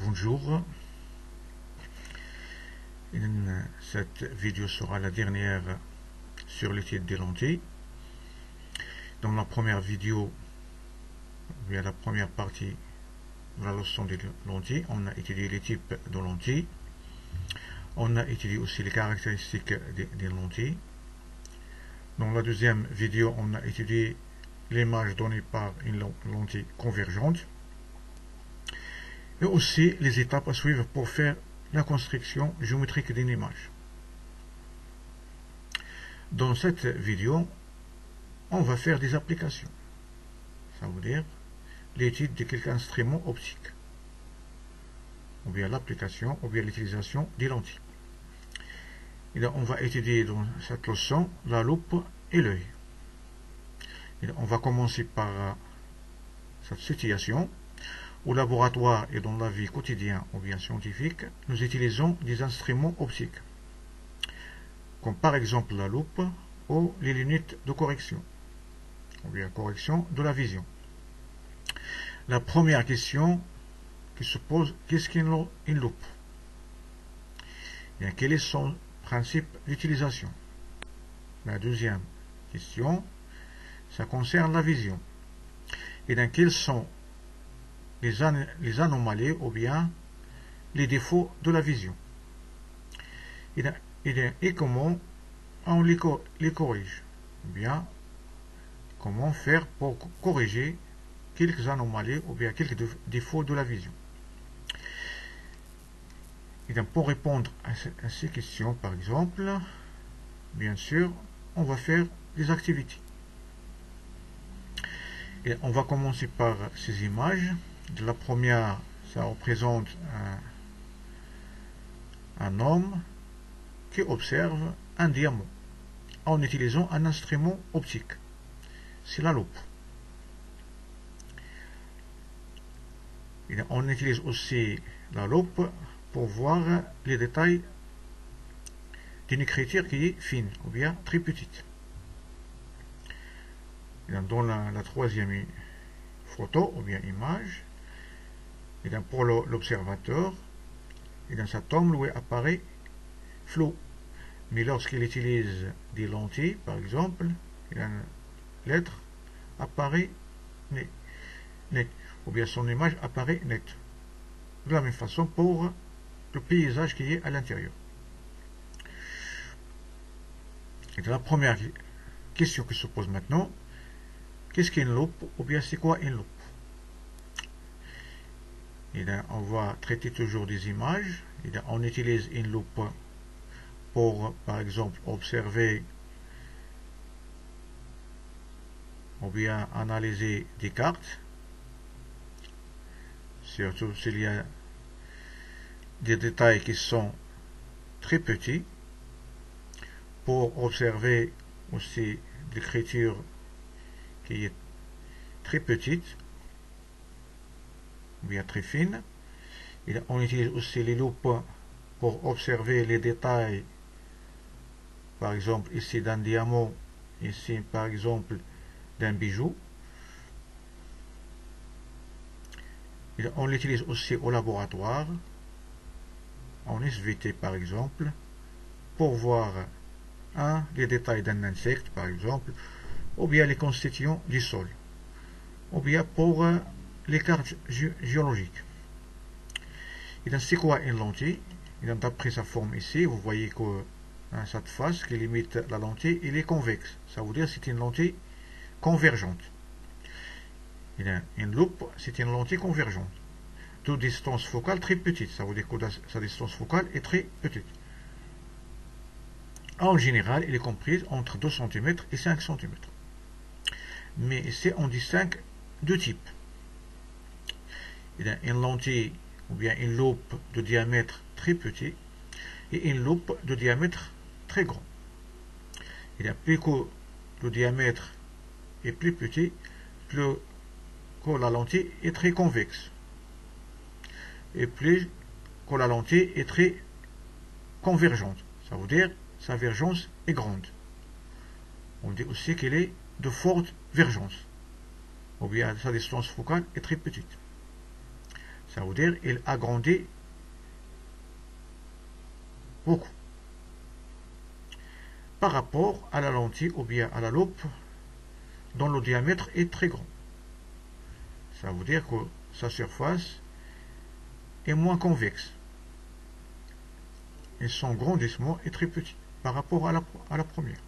Bonjour, cette vidéo sera la dernière sur l'étude des lentilles. Dans la première vidéo, via la première partie de la leçon des lentilles, on a étudié les types de lentilles. On a étudié aussi les caractéristiques des lentilles. Dans la deuxième vidéo, on a étudié l'image donnée par une lentille convergente et aussi les étapes à suivre pour faire la construction géométrique d'une image. Dans cette vidéo, on va faire des applications. Ça veut dire l'étude de quelques instruments optiques, ou bien l'application, ou bien l'utilisation des lentilles. Et là, on va étudier dans cette leçon la loupe et l'œil. On va commencer par cette situation. Au laboratoire et dans la vie quotidienne ou bien scientifique, nous utilisons des instruments optiques, comme par exemple la loupe ou les lunettes de correction, ou bien correction de la vision. La première question qui se pose, qu'est-ce qu'une loupe? Et quel est son principe d'utilisation? La deuxième question, ça concerne la vision. Et dans quels sont les anomalies ou bien les défauts de la vision. Et comment on les corrige. Ou bien comment faire pour corriger quelques anomalies ou bien quelques défauts de la vision. Et donc pour répondre à ces questions, par exemple, bien sûr, on va faire des activités. Et on va commencer par ces images. La première, ça représente un homme qui observe un diamant en utilisant un instrument optique. C'est la loupe. Et on utilise aussi la loupe pour voir les détails d'une écriture qui est fine ou bien très petite. Et dans la troisième photo ou bien image, et pour l'observateur, cet homme lui apparaît flou. Mais lorsqu'il utilise des lentilles, par exemple, la lettre apparaît nette, ou bien son image apparaît nette. De la même façon pour le paysage qui est à l'intérieur. Et la première question qui se pose maintenant, qu'est-ce qu'une loupe, ou bien c'est quoi une loupe? Et là, on va traiter toujours des images. Et là, on utilise une loupe pour, par exemple, observer ou bien analyser des cartes, surtout s'il y a des détails qui sont très petits, pour observer aussi l'écriture qui est très petite ou bien très fine. Et on utilise aussi les loupes pour observer les détails, par exemple ici d'un diamant, ici par exemple d'un bijou. Et on l'utilise aussi au laboratoire, en SVT par exemple, pour voir les détails d'un insecte par exemple, ou bien les constituants du sol, ou bien pour les cartes géologiques. Et c'est quoi une lentille? D'après sa forme ici, vous voyez que cette face qui limite la lentille, il est convexe. Ça veut dire que c'est une lentille convergente. Et une loupe, c'est une lentille convergente. De distance focale très petite. Ça veut dire que sa distance focale est très petite. En général, elle est comprise entre 2 cm et 5 cm. Mais ici, on distingue deux types. Une lentille ou bien une loupe de diamètre très petit et une loupe de diamètre très grand. Plus que le diamètre est plus petit, plus que la lentille est très convexe. Et plus que la lentille est très convergente. Ça veut dire sa vergence est grande. On dit aussi qu'elle est de forte vergence. Ou bien sa distance focale est très petite. Ça veut dire il agrandit beaucoup par rapport à la lentille ou bien à la loupe dont le diamètre est très grand. Ça veut dire que sa surface est moins convexe et son grandissement est très petit par rapport à la première.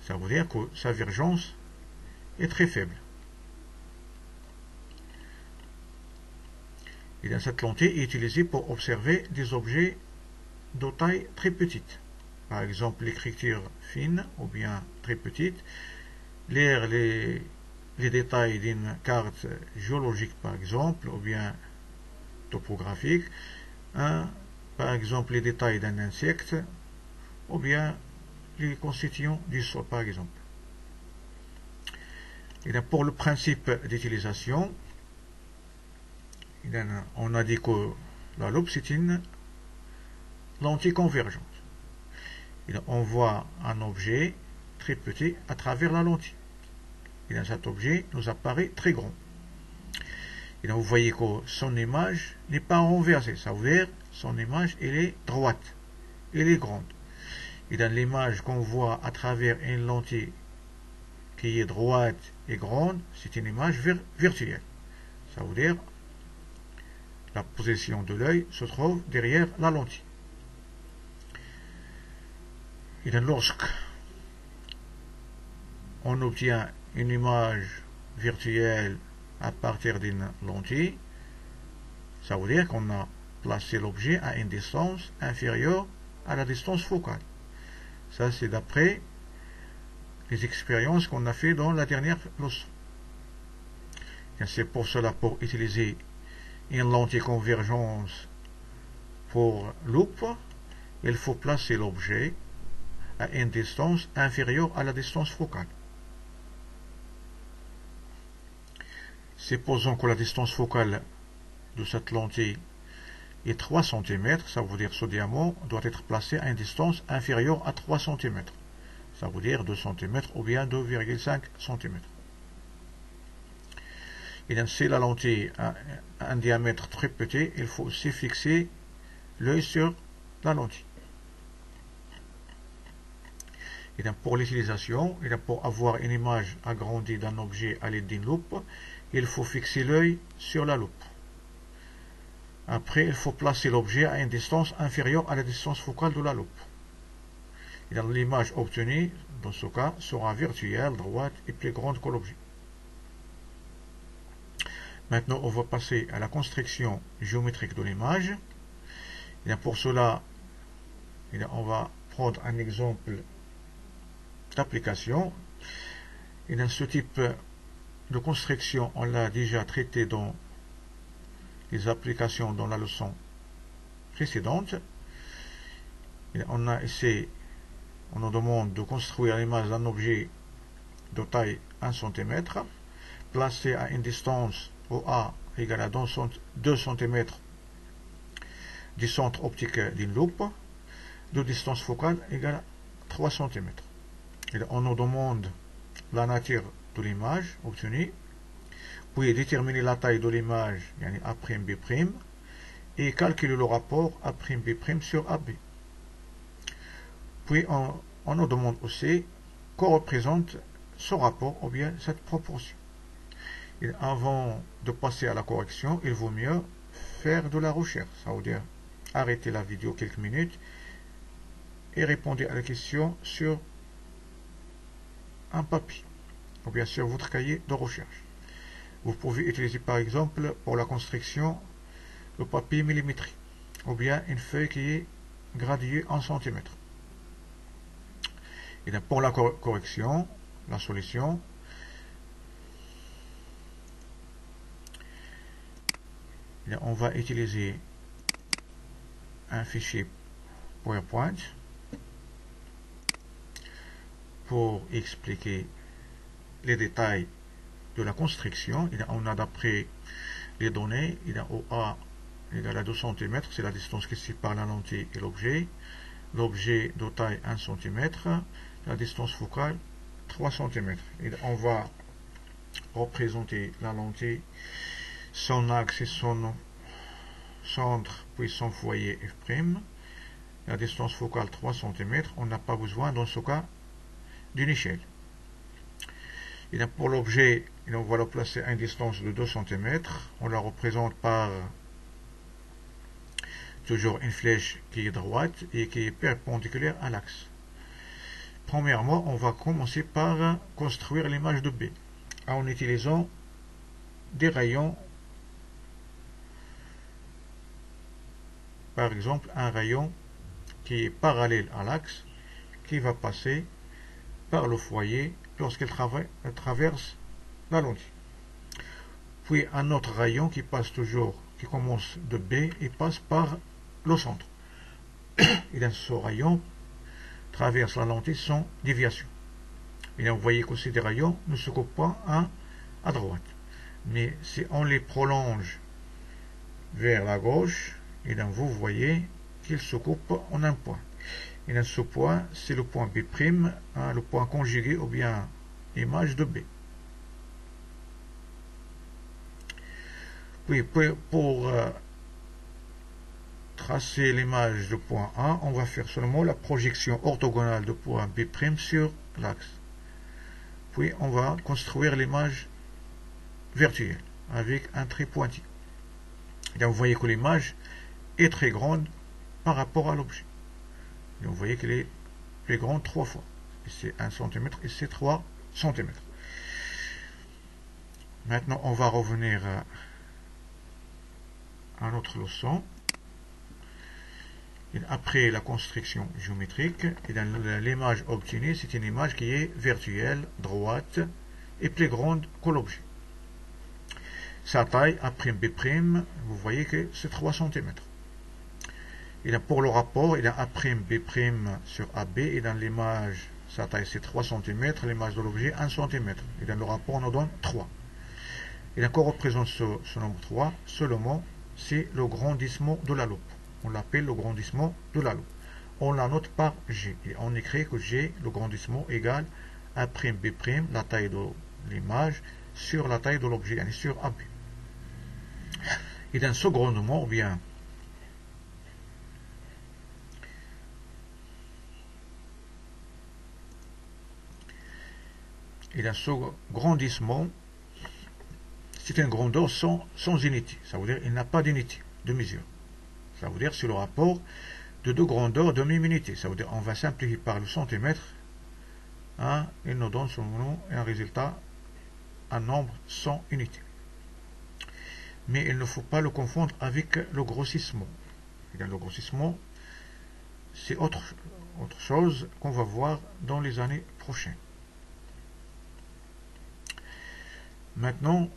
Ça veut dire que sa divergence est très faible. Et dans cette lentille est utilisée pour observer des objets de taille très petite. Par exemple, l'écriture fine ou bien très petite, lire les détails d'une carte géologique par exemple, ou bien topographique, par exemple les détails d'un insecte, ou bien les constituants du sol par exemple. Et pour le principe d'utilisation, on a dit que la loupe c'est une lentille convergente. On voit un objet très petit à travers la lentille. Et dans cet objet nous apparaît très grand. Et donc vous voyez que son image n'est pas renversée, ça veut dire son image elle est droite, elle est grande. Et dans l'image qu'on voit à travers une lentille qui est droite et grande, c'est une image virtuelle. Ça veut dire la position de l'œil se trouve derrière la lentille. Et donc lorsque on obtient une image virtuelle à partir d'une lentille, ça veut dire qu'on a placé l'objet à une distance inférieure à la distance focale. Ça, c'est d'après les expériences qu'on a fait dans la dernière leçon. C'est pour cela, pour utiliser une lentille convergence pour loupe, il faut placer l'objet à une distance inférieure à la distance focale. Supposons que la distance focale de cette lentille est 3 cm, ça veut dire que ce diamant doit être placé à une distance inférieure à 3 cm. Ça veut dire 2 cm ou bien 2,5 cm. Et donc, si la lentille a un diamètre très petit, il faut aussi fixer l'œil sur la lentille. Et donc, pour l'utilisation, et donc pour avoir une image agrandie d'un objet à l'aide d'une loupe, il faut fixer l'œil sur la loupe. Après, il faut placer l'objet à une distance inférieure à la distance focale de la loupe. Et donc, l'image obtenue, dans ce cas, sera virtuelle, droite et plus grande que l'objet. Maintenant, on va passer à la construction géométrique de l'image. Et pour cela, on va prendre un exemple d'application. Et dans ce type de construction, on l'a déjà traité dans les applications dans la leçon précédente. Et on a essayé, on nous demande de construire l'image d'un objet de taille 1 cm, placé à une distance OA égale à 2 cm du centre optique d'une loupe, de distance focale égale à 3 cm. Et on nous demande la nature de l'image obtenue, puis déterminer la taille de l'image, A'B', et calculer le rapport A'B' sur AB. Puis on nous demande aussi qu'on représente ce rapport ou bien cette proportion. Et avant de passer à la correction, il vaut mieux faire de la recherche. Ça veut dire arrêter la vidéo quelques minutes et répondre à la question sur un papier ou bien sur votre cahier de recherche. Vous pouvez utiliser par exemple pour la construction le papier millimétrique ou bien une feuille qui est graduée en centimètres. Et donc pour la correction, la solution, on va utiliser un fichier PowerPoint pour expliquer les détails de la construction. On a d'après les données, OA égale à 2 cm, c'est la distance qui sépare la lentille et l'objet. L'objet de taille 1 cm, la distance focale 3 cm. Et on va représenter la lentille son axe et son centre, puis son foyer F', la distance focale 3 cm, on n'a pas besoin dans ce cas d'une échelle. Et pour l'objet, on va le placer à une distance de 2 cm, on la représente par toujours une flèche qui est droite et qui est perpendiculaire à l'axe. Premièrement, on va commencer par construire l'image de B en utilisant des rayons. Par exemple, un rayon qui est parallèle à l'axe, qui va passer par le foyer lorsqu'il traverse la lentille. Puis un autre rayon qui passe toujours, qui commence de B et passe par le centre. Et dans ce rayon traverse la lentille sans déviation. Et là, vous voyez que ces rayons ne se coupent pas à droite. Mais si on les prolonge vers la gauche, et là, vous voyez qu'ils se coupent en un point. Et dans ce point, c'est le point B', le point conjugué ou bien image de B. Puis pour tracer l'image de point A, on va faire seulement la projection orthogonale de point B' sur l'axe. Puis on va construire l'image virtuelle avec un trait pointu. Et là, vous voyez que l'image est très grande par rapport à l'objet. Vous voyez qu'elle est plus grande 3 fois. C'est 1 cm et c'est 3 cm. Maintenant, on va revenir à notre leçon. Et après la construction géométrique, l'image obtenue, c'est une image qui est virtuelle, droite et plus grande que l'objet. Sa taille A'B', vous voyez que c'est 3 cm. Et pour le rapport, il y a A'B' sur AB, et dans l'image, sa taille c'est 3 cm, l'image de l'objet 1 cm. Et dans le rapport, on nous donne 3. Et qu'on représente ce nombre 3, seulement, c'est le grandissement de la loupe. On l'appelle le grandissement de la loupe. On la note par G. Et on écrit que G, le grandissement, égale A'B', la taille de l'image, sur la taille de l'objet, sur AB. Et dans ce grandissement, bien, et dans ce grandissement, c'est une grandeur sans unité. Ça veut dire qu'il n'a pas d'unité de mesure. Ça veut dire que c'est le rapport de deux grandeurs de même unité. Ça veut dire qu'on va simplifier par le centimètre. Il nous donne un résultat, un nombre sans unité. Mais il ne faut pas le confondre avec le grossissement. Et dans le grossissement, c'est autre chose qu'on va voir dans les années prochaines. Maintenant,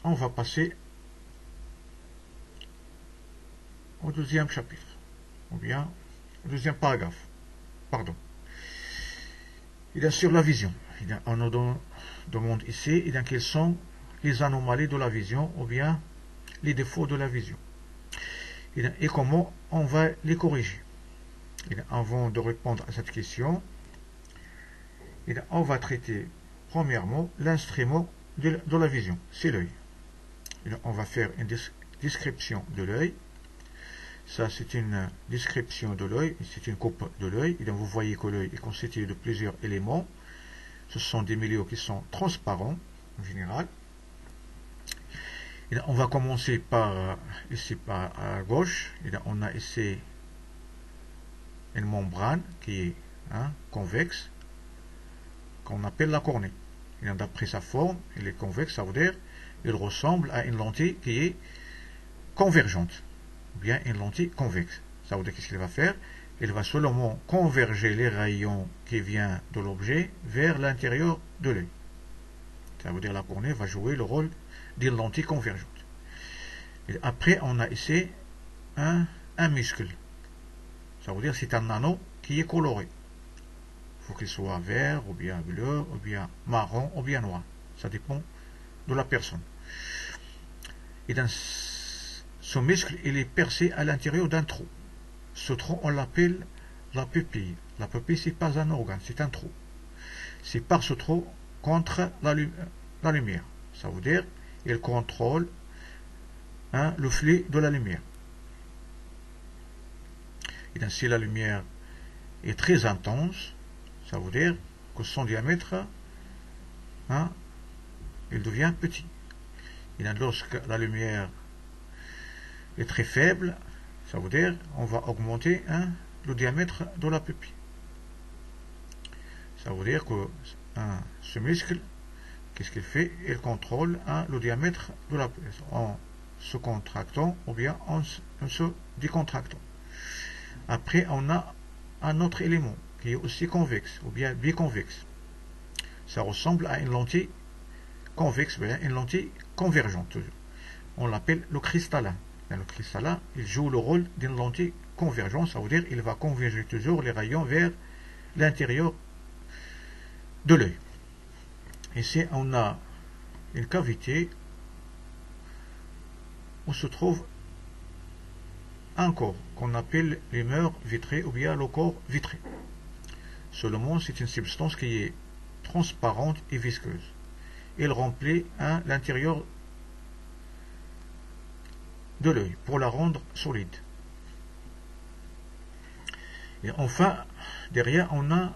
on va passer au deuxième chapitre, ou bien au deuxième paragraphe, pardon. Il y a sur la vision. On nous demande ici quelles sont les anomalies de la vision, ou bien les défauts de la vision. Et comment on va les corriger. Avant de répondre à cette question, on va traiter premièrement l'instrument de la vision, c'est l'œil. On va faire une description de l'œil. Ça, c'est une description de l'œil, c'est une coupe de l'œil. Vous voyez que l'œil est constitué de plusieurs éléments. Ce sont des milieux qui sont transparents, en général. On va commencer par, ici, à gauche. On a ici une membrane qui est convexe, qu'on appelle la cornée. D'après sa forme, il est convexe, ça veut dire qu'il ressemble à une lentille qui est convergente, ou bien une lentille convexe. Ça veut dire qu'est-ce qu'il va faire? Il va seulement converger les rayons qui viennent de l'objet vers l'intérieur de l'œil. Ça veut dire que la cornée va jouer le rôle d'une lentille convergente. Et après, on a ici un muscle. Ça veut dire que c'est un anneau qui est coloré. Il faut qu'il soit vert, ou bien bleu, ou bien marron, ou bien noir. Ça dépend de la personne. Et dans ce muscle, il est percé à l'intérieur d'un trou. Ce trou, on l'appelle la pupille. La pupille, ce n'est pas un organe, c'est un trou. C'est par ce trou contre la lumière. Ça veut dire il contrôle le flux de la lumière. Et donc, si la lumière est très intense, ça veut dire que son diamètre, il devient petit. Et donc, lorsque la lumière est très faible, ça veut dire on va augmenter le diamètre de la pupille. Ça veut dire que ce muscle, qu'est-ce qu'il fait? Il contrôle le diamètre de la pupille en se contractant ou bien en se décontractant. Après, on a un autre élément qui est aussi convexe ou bien biconvexe. Ça ressemble à une lentille convexe, ou bien une lentille convergente. On l'appelle le cristallin. Et le cristallin, il joue le rôle d'une lentille convergente, ça veut dire qu'il va converger toujours les rayons vers l'intérieur de l'œil. Ici, on a une cavité où se trouve un corps qu'on appelle les murs vitrés ou bien le corps vitré. Seulement, c'est une substance qui est transparente et visqueuse. Il remplit l'intérieur de l'œil pour la rendre solide. Et enfin, derrière, on a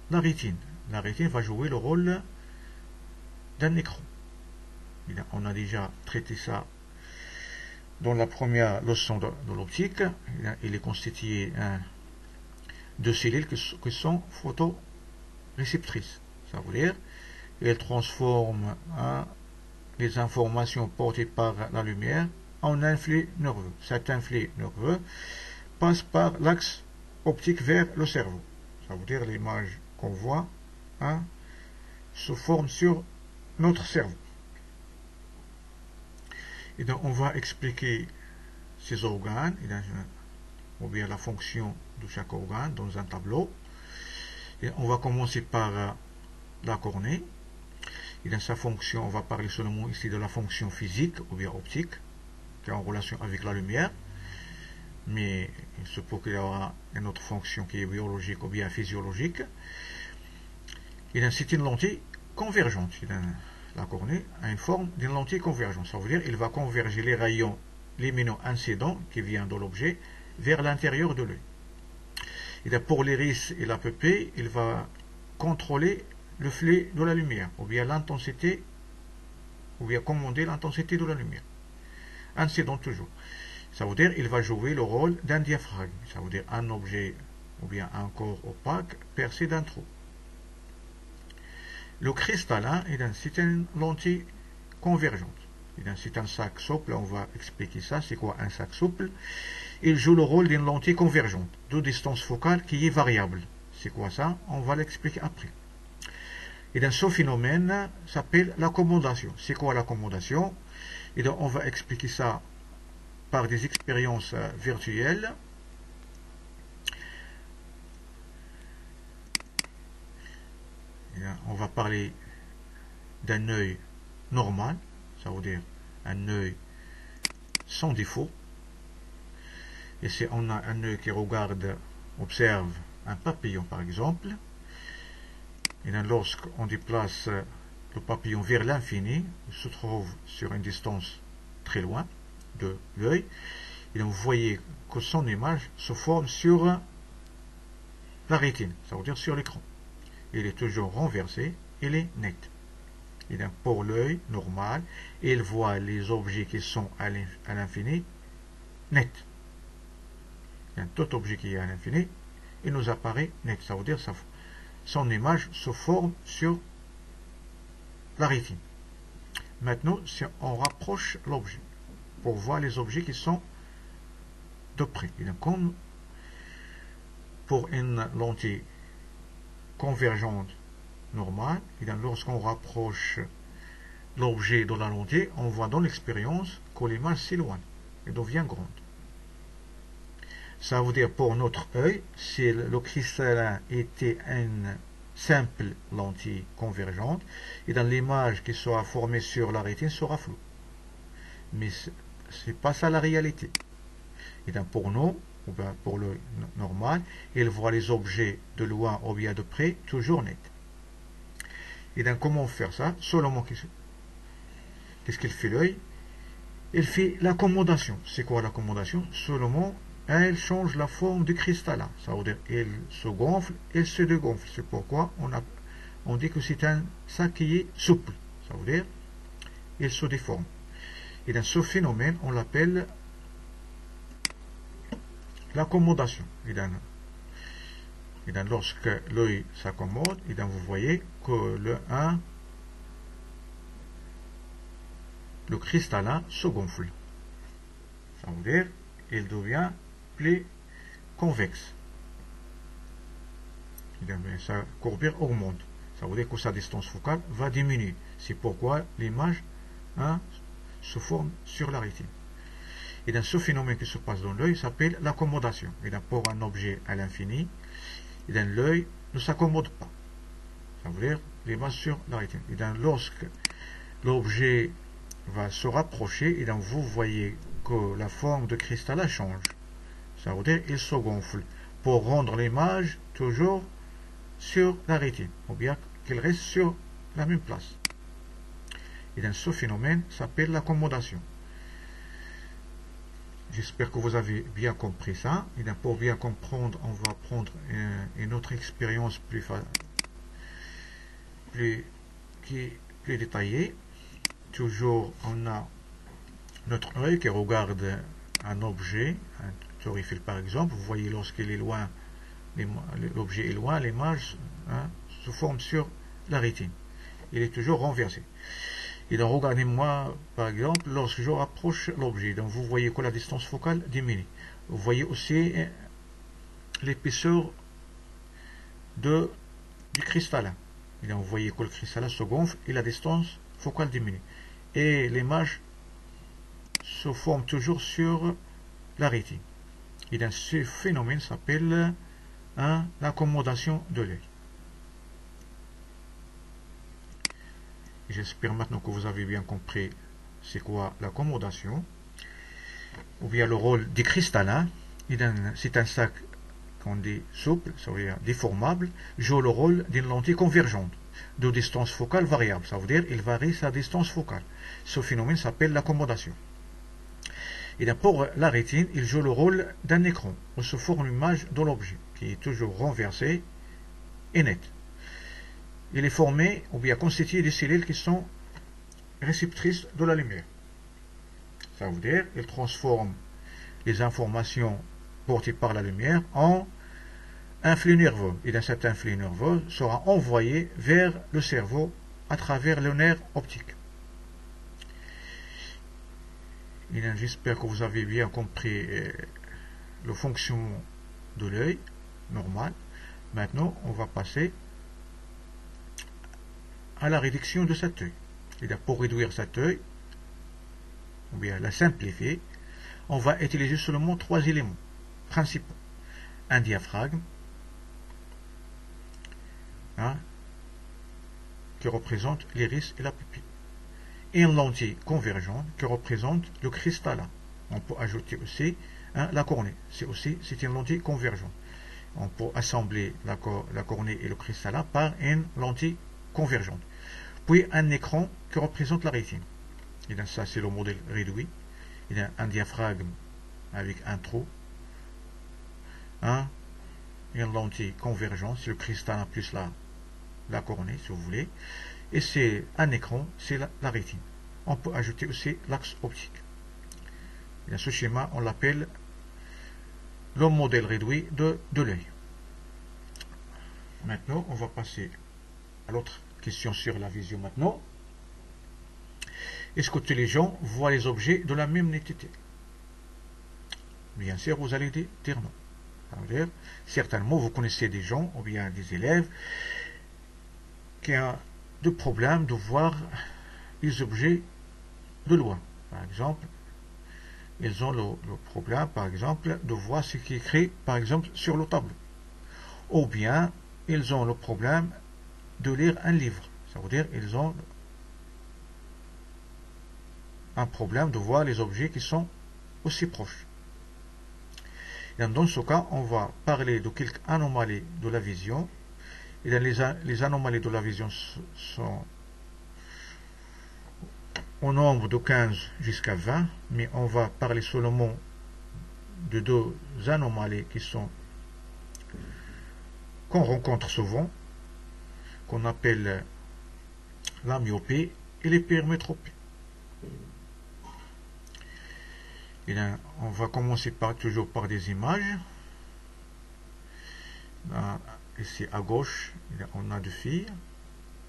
la rétine. La rétine va jouer le rôle d'un écran. On a déjà traité ça dans la première leçon de l'optique. Il est constitué de cellules qui sont photoréceptrices. Ça veut dire qu'elles transforment les informations portées par la lumière en un flux nerveux. Cet flux nerveux passe par l'axe optique vers le cerveau. Ça veut dire l'image qu'on voit se forme sur notre cerveau. Et donc on va expliquer ces organes ou bien la fonction de chaque organe dans un tableau. Et on va commencer par la cornée. Et dans sa fonction, on va parler seulement ici de la fonction physique ou bien optique qui est en relation avec la lumière. Mais il se peut qu'il y aura une autre fonction qui est biologique ou bien physiologique. Et c'est une lentille convergente. La cornée a une forme d'une lentille convergente. Ça veut dire qu'il va converger les rayons lumineux-incidents qui viennent de l'objet vers l'intérieur de l'œil. Et pour l'iris et la pupille, il va contrôler le flux de la lumière, ou bien l'intensité, ou bien commander l'intensité de la lumière. Incident toujours. Ça veut dire qu'il va jouer le rôle d'un diaphragme. Ça veut dire un objet, ou bien un corps opaque percé d'un trou. Le cristallin, c'est une lentille convergente. C'est un sac souple, on va expliquer ça. C'est quoi un sac souple? Il joue le rôle d'une lentille convergente, de distance focale qui est variable. C'est quoi ça? On va l'expliquer après. Et dans ce phénomène s'appelle l'accommodation. C'est quoi l'accommodation? Et donc on va expliquer ça par des expériences virtuelles. On va parler d'un œil normal, ça veut dire un œil sans défaut. Et si on a un œil qui regarde, observe un papillon par exemple, et lorsqu'on déplace le papillon vers l'infini, il se trouve sur une distance très loin de l'œil, et donc vous voyez que son image se forme sur la rétine, ça veut dire sur l'écran. Il est toujours renversé, il est net. Et donc pour l'œil normal, il voit les objets qui sont à l'infini net. Tout objet qui est à l'infini, il nous apparaît net. Ça veut dire que son image se forme sur la rétine. Maintenant, si on rapproche l'objet pour voir les objets qui sont de près. Et donc, comme pour une lentille convergente normale, et donc lorsqu'on rapproche l'objet de la lentille, on voit dans l'expérience que l'image s'éloigne et devient grande. Ça veut dire pour notre œil, si le cristallin était une simple lentille convergente, et dans l'image qui sera formée sur la rétine sera floue. Mais ce n'est pas ça la réalité. Et donc pour nous, ou bien pour l'œil normal, il voit les objets de loin ou bien de près toujours net. Et donc comment faire ça? Seulement qu'est-ce qu'il fait l'œil? Il fait l'accommodation. C'est quoi l'accommodation? Seulement, elle change la forme du cristallin. Ça veut dire elle se gonfle, elle se dégonfle. C'est pourquoi on dit que c'est un sac qui est souple. Ça veut dire il se déforme. Et dans ce phénomène, on l'appelle l'accommodation. Et lorsque l'œil s'accommode, vous voyez que le cristallin se gonfle. Ça veut dire il devient plus convexe. Sa courbure augmente. Ça veut dire que sa distance focale va diminuer. C'est pourquoi l'image se forme sur la rétine. Et dans ce phénomène qui se passe dans l'œil s'appelle l'accommodation. Et pour un objet à l'infini, l'œil ne s'accommode pas. Ça veut dire l'image sur la rétine. Et lorsque l'objet va se rapprocher, et vous voyez que la forme de cristallin change. Ça veut dire il se gonfle pour rendre l'image toujours sur la rétine, ou bien qu'elle reste sur la même place. Et dans ce phénomène s'appelle l'accommodation. J'espère que vous avez bien compris ça. Et pour bien comprendre, on va prendre une autre expérience plus détaillée. Toujours, on a notre œil qui regarde un objet, un turifil par exemple. Vous voyez, lorsqu'il est loin, l'objet est loin, l'image se forme sur la rétine. Il est toujours renversé. Et donc, regardez-moi, par exemple, lorsque je rapproche l'objet, donc vous voyez que la distance focale diminue. Vous voyez aussi l'épaisseur du cristallin. Et donc, vous voyez que le cristallin se gonfle et la distance focale diminue. Et l'image se forme toujours sur la rétine. Et dans ce phénomène s'appelle l'accommodation de l'œil. J'espère maintenant que vous avez bien compris c'est quoi l'accommodation, ou bien le rôle du cristallin. C'est un sac qu'on dit souple, ça veut dire déformable, joue le rôle d'une lentille convergente de distance focale variable. Ça veut dire il varie sa distance focale. Ce phénomène s'appelle l'accommodation. Et pour la rétine, il joue le rôle d'un écran où se forme l'image de l'objet, qui est toujours renversé et net. Il est formé ou bien constitué de cellules qui sont réceptrices de la lumière. Ça veut dire qu'il transforme les informations portées par la lumière en un flux nerveux. Et dans cet influx nerveux sera envoyé vers le cerveau à travers le nerf optique. J'espère que vous avez bien compris le fonctionnement de l'œil normal. Maintenant, on va passer à la réduction de cet œil. Et pour réduire cet œil, ou bien la simplifier, on va utiliser seulement 3 éléments principaux. Un diaphragme, qui représente l'iris et la pupille. Et une lentille convergente qui représente le cristallin. On peut ajouter aussi la cornée. C'est une lentille convergente. On peut assembler la cornée et le cristallin par une lentille convergente. Puis un écran qui représente la rétine. Et donc ça c'est le modèle réduit. Il y a un diaphragme avec un trou. Une lentille convergente, c'est le cristallin plus la cornée si vous voulez. Et c'est un écran, c'est la rétine. On peut ajouter aussi l'axe optique. Et dans ce schéma, on l'appelle le modèle réduit de l'œil. Maintenant, on va passer à l'autre question sur la vision maintenant. Est-ce que tous les gens voient les objets de la même netteté? Bien sûr, vous allez dire non. C'est-à-dire, certainement, vous connaissez des gens, ou bien des élèves, qui ont de problèmes de voir les objets de loin. Par exemple, ils ont le problème, par exemple, de voir ce qui est écrit, par exemple, sur le tableau. Ou bien, ils ont le problème de lire un livre. Ça veut dire qu'ils ont un problème de voir les objets qui sont aussi proches. Et dans ce cas, on va parler de quelques anomalies de la vision. Et les anomalies de la vision sont au nombre de 15 jusqu'à 20, mais on va parler seulement de deux anomalies qu'on rencontre souvent, qu'on appelle la myopie et l'hypermétropie. Et là, on va commencer toujours par des images. Là, ici à gauche, on a deux filles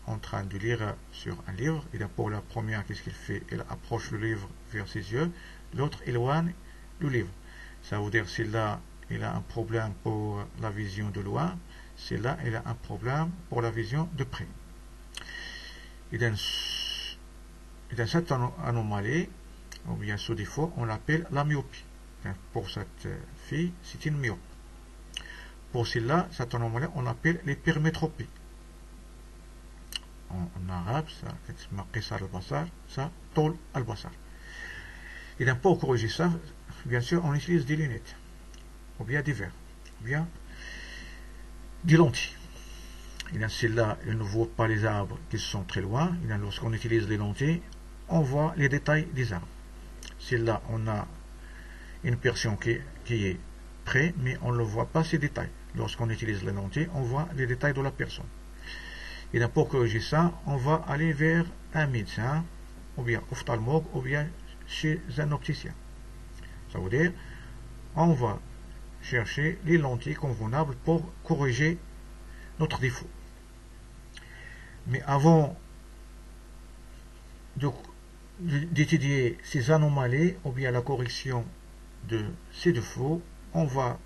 en train de lire sur un livre. Et là, pour la première, qu'est-ce qu'elle fait? Elle approche le livre vers ses yeux, l'autre éloigne le livre. Ça veut dire celle-là, elle a un problème pour la vision de loin, celle-là, elle a un problème pour la vision de près. Et dans cette anomalie, ou bien ce défaut, on l'appelle la myopie. Pour cette fille, c'est une myope. Pour celle-là, cette anomalie, on l'appelle l'hypermétropie. En arabe, ça c'est maqisar al-basar, ça tol al-basar. Et donc pour corriger ça, bien sûr, on utilise des lunettes, ou bien des verres, ou bien des lentilles. Et dans celle-là, elle ne voit pas les arbres qui sont très loin. Et lorsqu'on utilise les lentilles, on voit les détails des arbres. Celle-là, on a une personne qui est près, mais on ne voit pas ces détails. Lorsqu'on utilise les lentilles, on voit les détails de la personne. Et donc pour corriger ça, on va aller vers un médecin, ou bien ophtalmologue, ou bien chez un opticien. Ça veut dire, on va chercher les lentilles convenables pour corriger notre défaut. Mais avant d'étudier ces anomalies, ou bien la correction de ces défauts, on va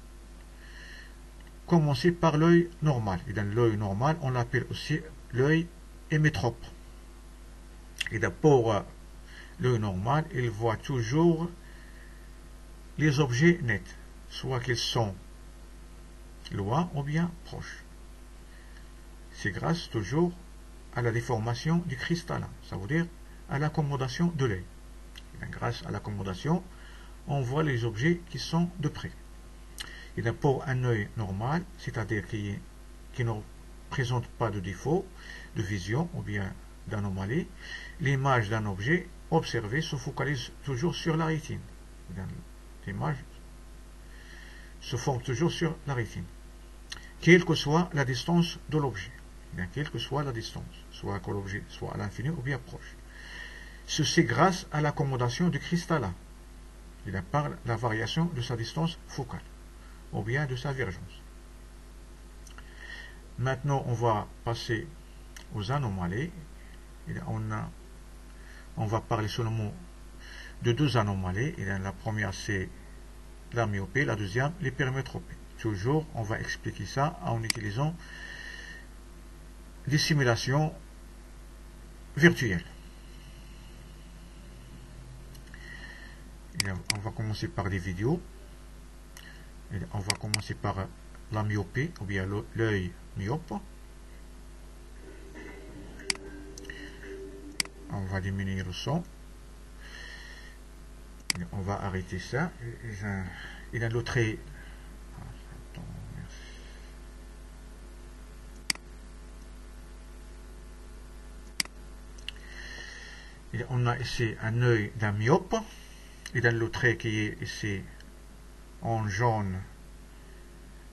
commencer par l'œil normal. Et dans l'œil normal, on l'appelle aussi l'œil hémétrope. Et d'abord, l'œil normal, il voit toujours les objets nets, soit qu'ils sont loin ou bien proches. C'est grâce toujours à la déformation du cristallin, ça veut dire à l'accommodation de l'œil. Grâce à l'accommodation, on voit les objets qui sont de près. Et donc pour un œil normal, c'est-à-dire qui ne présente pas de défaut de vision ou bien d'anomalie, l'image d'un objet observé se focalise toujours sur la rétine. L'image se forme toujours sur la rétine, quelle que soit la distance de l'objet. Quelle que soit la distance, soit que l'objet soit à l'infini ou bien proche. Ceci grâce à l'accommodation du cristallin, par la variation de sa distance focale, ou bien de sa vergence. Maintenant, on va passer aux anomalies. On va parler seulement de deux anomalies. La première, c'est la myopie, la deuxième, l'hypermétropie. Toujours, on va expliquer ça en utilisant des simulations virtuelles. On va commencer par des vidéos. On va commencer par la myopie, ou bien l'œil myope. On va diminuer le son. On va arrêter ça. Et dans l'autre trait. On a ici un œil d'un myope. Et dans le trait qui est ici en jaune,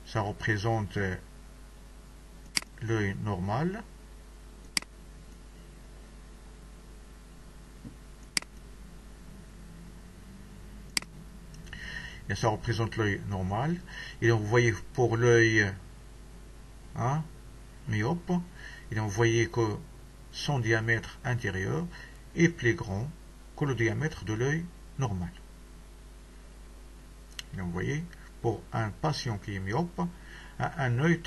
ça représente l'œil normal. Et ça représente l'œil normal. Et donc vous voyez pour l'œil myope, et donc vous voyez que son diamètre intérieur est plus grand que le diamètre de l'œil normal. Et donc vous voyez, pour un patient qui est myope, a un œil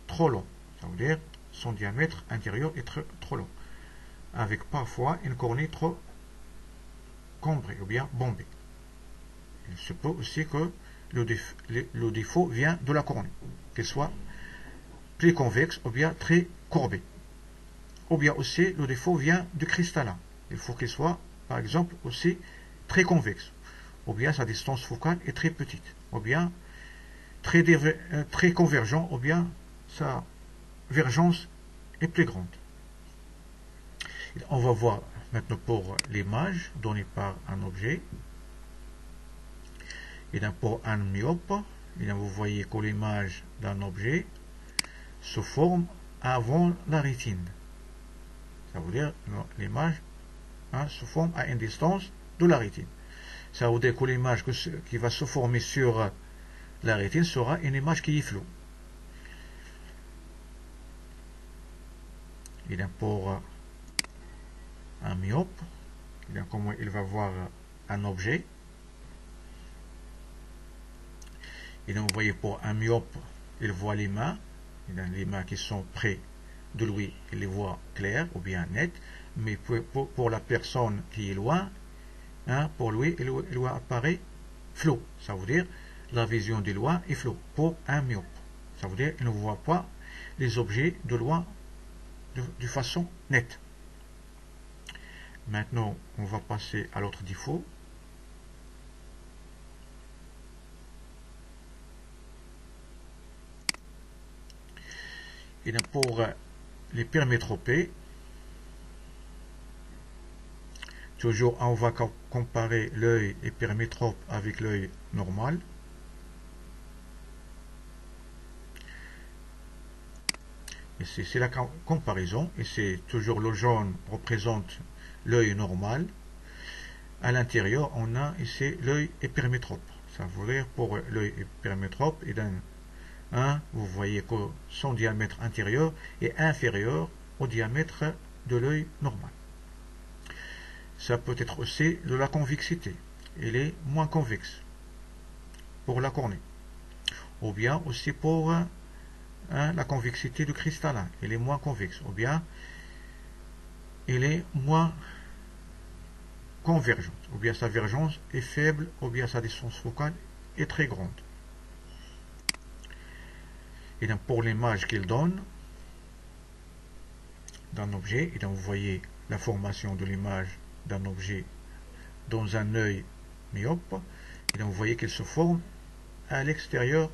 trop long. Ça veut dire son diamètre intérieur est trop long, avec parfois une cornée trop cambrée ou bien bombée. Il se peut aussi que le défaut vient de la cornée, qu'elle soit plus convexe ou bien très courbée. Ou bien aussi le défaut vient du cristallin. Il faut qu'il soit, par exemple, aussi très convexe. Ou bien sa distance focale est très petite. Ou bien très convergent. Ou bien sa vergence est plus grande. On va voir Maintenant, pour l'image donnée par un objet, et pour un myope, vous voyez que l'image d'un objet se forme avant la rétine. Ça veut dire que l'image se forme à une distance de la rétine. Ça veut dire que l'image qui va se former sur la rétine sera une image qui est floue. Et pour un myope, comment il va voir un objet. Et donc, vous voyez, pour un myope, il voit les mains qui sont près de lui, il les voit claires ou bien nettes, mais pour la personne qui est loin, pour lui, il apparaît flou. Ça veut dire la vision de loin est floue pour un myope. Ça veut dire qu'il ne voit pas les objets de loin de façon nette. Maintenant, on va passer à l'autre défaut. Et pour l'hypermétropie, toujours on va comparer l'œil hypermétrope avec l'œil normal. Et c'est la comparaison, et c'est toujours le jaune représente l'œil normal. À l'intérieur, on a ici l'œil hypermétrope. Ça veut dire pour l'œil hypermétrope, et vous voyez que son diamètre intérieur est inférieur au diamètre de l'œil normal. Ça peut être aussi de la convexité. Il est moins convexe pour la cornée. Ou bien aussi pour la convexité du cristallin. Il est moins convexe. Ou bien il est moins convergente. Ou bien sa vergence est faible. Ou bien sa distance focale est très grande. Et donc pour l'image qu'il donne d'un objet, et donc vous voyez la formation de l'image d'un objet dans un œil myope, et donc vous voyez qu'il se forme à l'extérieur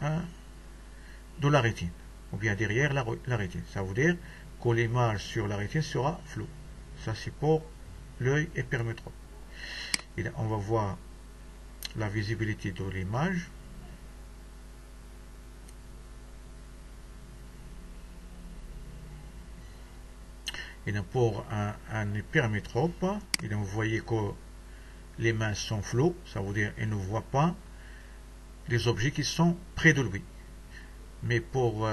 de la rétine, ou bien derrière la rétine. Ça veut dire que l'image sur la rétine sera floue. Ça c'est pour l'œil hypermétrope. Et là, on va voir la visibilité de l'image. Et donc pour un hypermétrope, et donc vous voyez que les mains sont floues, ça veut dire qu'il ne voit pas les objets qui sont près de lui. Mais pour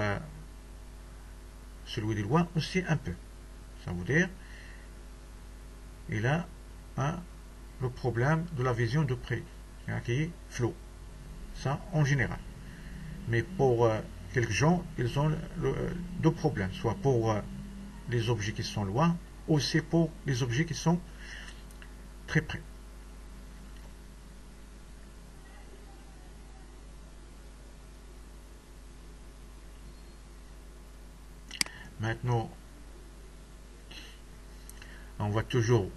celui de loin aussi un peu. Ça veut dire il a le problème de la vision de près, qui est flou. Ça en général. Mais pour quelques gens, ils ont deux problèmes, soit pour les objets qui sont loin, ou c'est pour les objets qui sont très près. Maintenant, on va toujours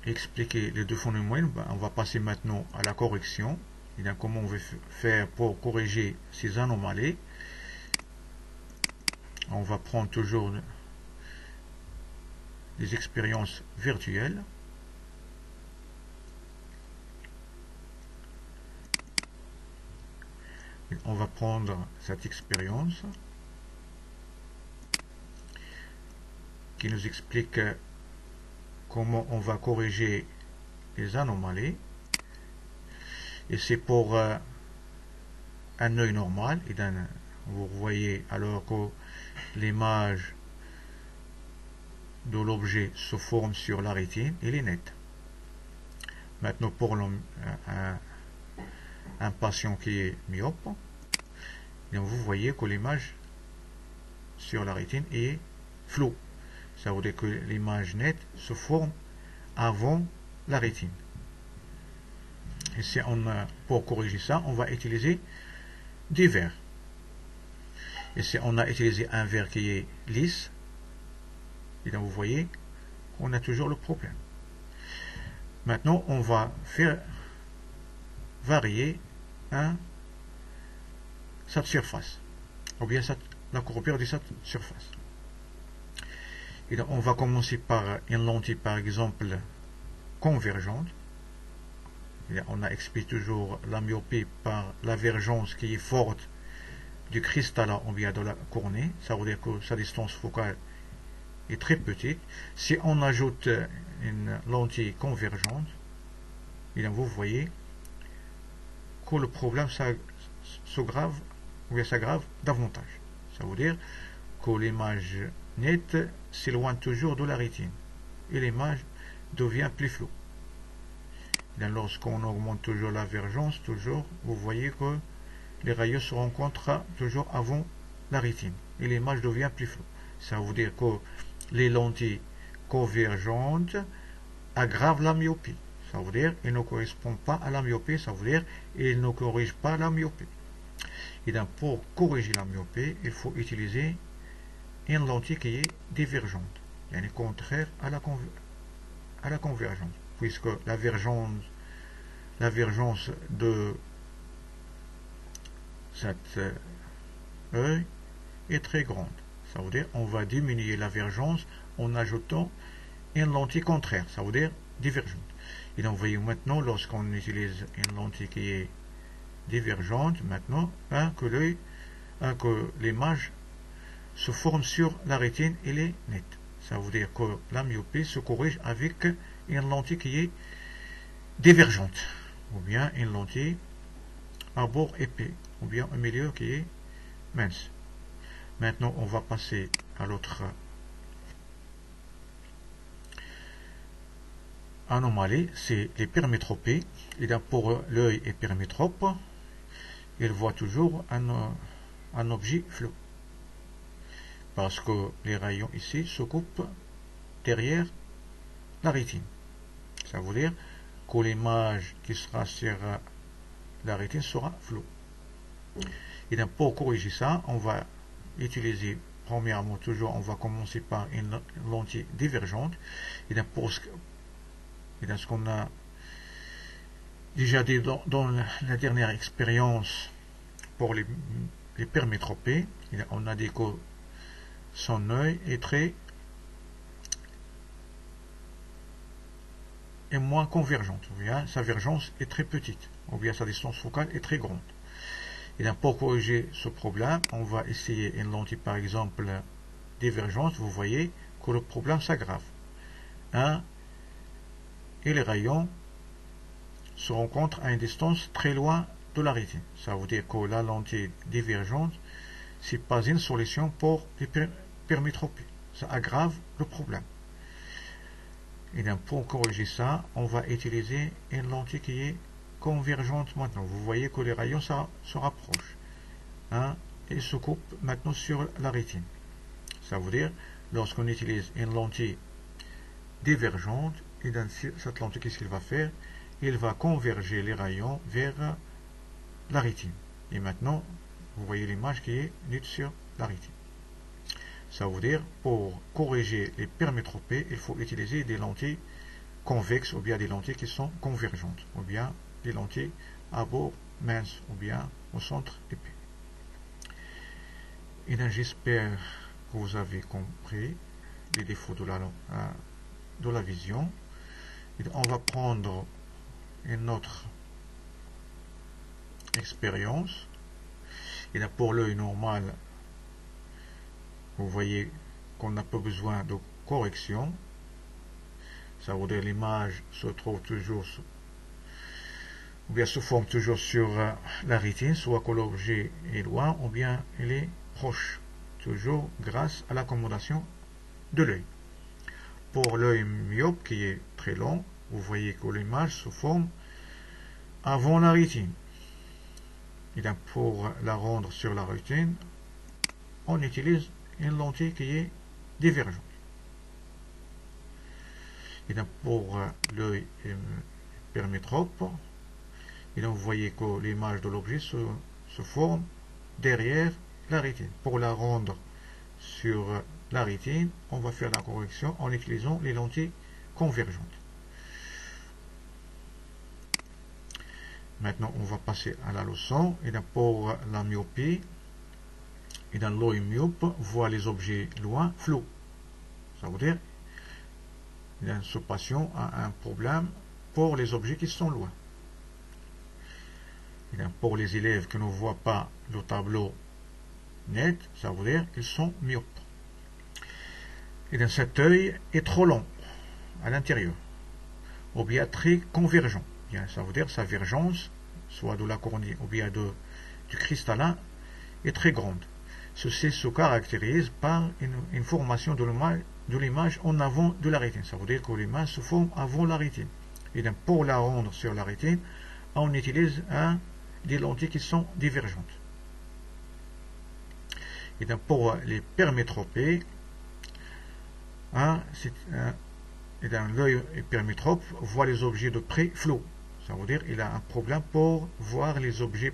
expliquer les deux phénomènes. On va passer maintenant à la correction. Et donc, comment on veut faire pour corriger ces anomalies. On va prendre toujours des expériences virtuelles. Et on va prendre cette expérience qui nous explique comment on va corriger les anomalies. Et c'est pour un œil normal. Et vous voyez alors que l'image de l'objet se forme sur la rétine, il est net. Maintenant pour un patient qui est myope, et vous voyez que l'image sur la rétine est floue. Ça veut dire que l'image nette se forme avant la rétine. Et si pour corriger ça, on va utiliser des verres. Et si on a utilisé un verre qui est lisse, et donc vous voyez qu'on a toujours le problème. Maintenant, on va faire varier cette surface, ou bien la courbure de cette surface. Et donc, on va commencer par une lentille, par exemple, convergente. Et on a expliqué toujours la myopie par la vergence qui est forte du cristallin ou bien de la cornée. Ça veut dire que sa distance focale est très petite. Si on ajoute une lentille convergente, et donc vous voyez que le problème s'aggrave davantage. Ça veut dire que l'image nette s'éloigne toujours de la rétine et l'image devient plus floue. Lorsqu'on augmente toujours la vergence, vous voyez que les rayons se rencontrent toujours avant la rétine et l'image devient plus floue. Ça veut dire que les lentilles convergentes aggravent la myopie. Ça veut dire qu'elles ne correspondent pas à la myopie, ça veut dire qu'elles ne corrigent pas la myopie. Et donc pour corriger la myopie, il faut utiliser une lentille qui est divergente, yani contraire à la convergence, puisque la vergence de cet œil est très grande. Ça veut dire on va diminuer la vergence en ajoutant une lentille contraire, ça veut dire divergente. Et donc, vous voyez maintenant, lorsqu'on utilise une lentille qui est divergente, maintenant, que l'image se forme sur la rétine, elle est nette. Ça veut dire que la myopie se corrige avec une lentille qui est divergente, ou bien une lentille à bord épais, ou bien un milieu qui est mince. Maintenant, on va passer à l'autre anomalie, c'est l'hypermétropie. Et donc pour l'œil hypermétrope, il voit toujours un objet flou. Parce que les rayons ici se coupent derrière la rétine. Ça veut dire que l'image qui sera sur la rétine sera floue. Et donc pour corriger ça, on va utiliser premièrement toujours, on va commencer par une lentille divergente. Et donc dans ce qu'on a déjà dit dans la dernière expérience pour l'hypermétropie, on a dit que son œil est moins convergente, ou bien sa vergence est très petite, ou bien sa distance focale est très grande. Et donc pour corriger ce problème, on va essayer une lentille par exemple divergente. Vous voyez que le problème s'aggrave. Et les rayons se rencontrent à une distance très loin de la rétine. Ça veut dire que la lentille divergente, c'est pas une solution pour l'hypermétropie. Ça aggrave le problème. Et donc pour corriger ça, on va utiliser une lentille qui est convergente maintenant. Vous voyez que les rayons se rapprochent et se coupent maintenant sur la rétine. Ça veut dire, lorsqu'on utilise une lentille divergente, et dans cette lentille, qu'est-ce qu'il va faire? Il va converger les rayons vers la rétine. Et maintenant, vous voyez l'image qui est nette sur la rétine. Ça veut dire, pour corriger l'hypermétropie, il faut utiliser des lentilles convexes, ou bien des lentilles qui sont convergentes, ou bien des lentilles à bord mince, ou bien au centre épais. Et donc, j'espère que vous avez compris les défauts de la vision. Et on va prendre une autre expérience. Et là, pour l'œil normal, vous voyez qu'on n'a pas besoin de correction. Ça veut dire l'image se trouve toujours, ou bien se forme toujours sur la rétine, soit que l'objet est loin, ou bien il est proche, toujours grâce à l'accommodation de l'œil. Pour l'œil myope qui est très long, vous voyez que l'image se forme avant la rétine. Et donc pour la rendre sur la rétine, on utilise une lentille qui est divergente. Et donc pour l'œil hypermétrope, et donc vous voyez que l'image de l'objet se forme derrière la rétine. Pour la rendre sur la rétine, on va faire la correction en utilisant les lentilles convergentes. Maintenant, on va passer à la leçon. Et donc pour la myopie, et dans l'œil myope, voit les objets loin, flous. Ça veut dire ce patient a un problème pour les objets qui sont loin. Et pour les élèves qui ne voient pas le tableau net, ça veut dire qu'ils sont myopes. Et cet œil est trop long à l'intérieur, ou bien très convergent. Bien, ça veut dire sa vergence, soit de la cornée ou bien du cristallin, est très grande. Ceci se caractérise par une formation de l'image en avant de la rétine. Ça veut dire que l'image se forme avant la rétine. Et donc, pour la rendre sur la rétine, on utilise des lentilles qui sont divergentes. Et donc, pour les permétropées, l'œil permétrope voit les objets de près flous. Ça veut dire qu'il a un problème pour voir les objets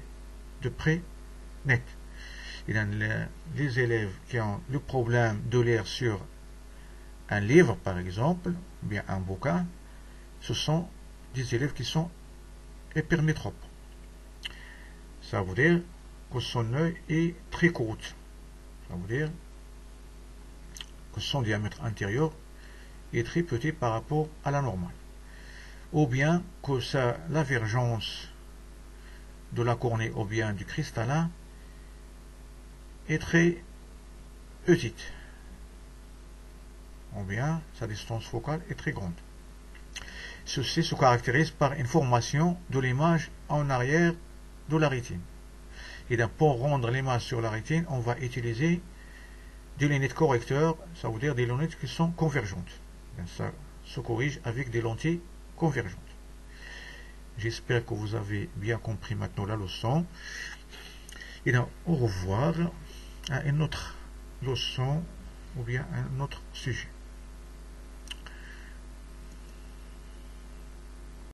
de près net. Et dans les élèves qui ont le problème de lire sur un livre, par exemple, ou bien un bouquin, ce sont des élèves qui sont hypermétropes. Ça veut dire que son œil est très court. Ça veut dire que son diamètre intérieur est très petit par rapport à la normale. Ou bien que la vergence de la cornée ou bien du cristallin est très petite. Ou bien sa distance focale est très grande. Ceci se caractérise par une formation de l'image en arrière de la rétine. Et donc, pour rendre l'image sur la rétine, on va utiliser des lunettes correcteurs, ça veut dire des lunettes qui sont convergentes. Donc, ça se corrige avec des lentilles convergentes. J'espère que vous avez bien compris maintenant la leçon. Et donc, au revoir à une autre leçon ou bien un autre sujet.